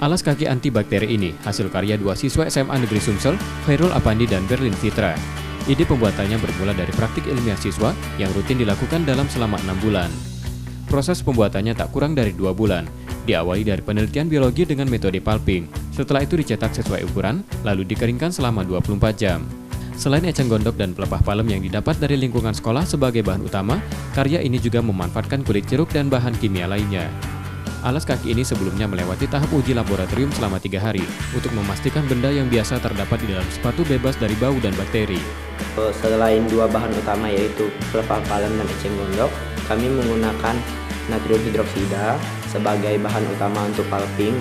Alas kaki antibakteri ini hasil karya dua siswa SMA Negeri Sumsel, Khairul Apandi dan Berlin Fitra. Ide pembuatannya bermula dari praktik ilmiah siswa yang rutin dilakukan dalam selama 6 bulan. Proses pembuatannya tak kurang dari 2 bulan, diawali dari penelitian biologi dengan metode pulping. Setelah itu dicetak sesuai ukuran, lalu dikeringkan selama 24 jam. Selain eceng gondok dan pelepah palem yang didapat dari lingkungan sekolah sebagai bahan utama, karya ini juga memanfaatkan kulit jeruk dan bahan kimia lainnya. Alas kaki ini sebelumnya melewati tahap uji laboratorium selama 3 hari untuk memastikan benda yang biasa terdapat di dalam sepatu bebas dari bau dan bakteri. Selain dua bahan utama yaitu pelepah palem dan eceng gondok, kami menggunakan natrium hidroksida sebagai bahan utama untuk pulping,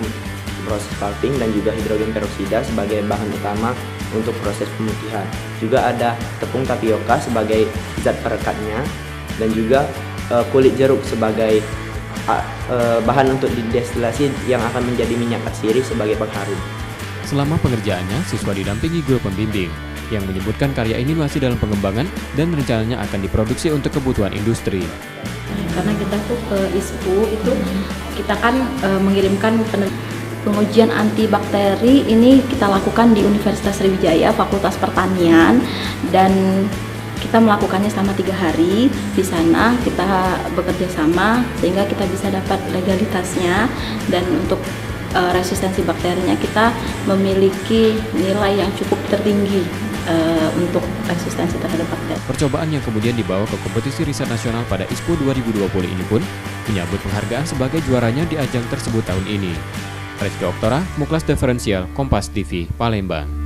proses pulping, dan juga hidrogen peroksida sebagai bahan utama untuk proses pemutihan. Juga ada tepung tapioka sebagai zat perekatnya dan juga kulit jeruk sebagai bahan untuk didestilasi yang akan menjadi minyak atsiri sebagai pengharum. Selama pengerjaannya, siswa didampingi guru pembimbing yang menyebutkan karya ini masih dalam pengembangan dan rencananya akan diproduksi untuk kebutuhan industri. Karena kita tuh ke ISPU itu kita kan mengirimkan pengujian antibakteri ini kita lakukan di Universitas Sriwijaya Fakultas Pertanian, dan kita melakukannya selama 3 hari. Di sana kita bekerja sama sehingga kita bisa dapat legalitasnya, dan untuk resistensi bakterinya kita memiliki nilai yang cukup tertinggi untuk resistensi terhadap bakteri. Percobaan yang kemudian dibawa ke kompetisi riset nasional pada ISPU 2020 ini pun menyambut penghargaan sebagai juaranya di ajang tersebut tahun ini. Rizky Oktora, Muklas Diferensial, Kompas TV, Palembang.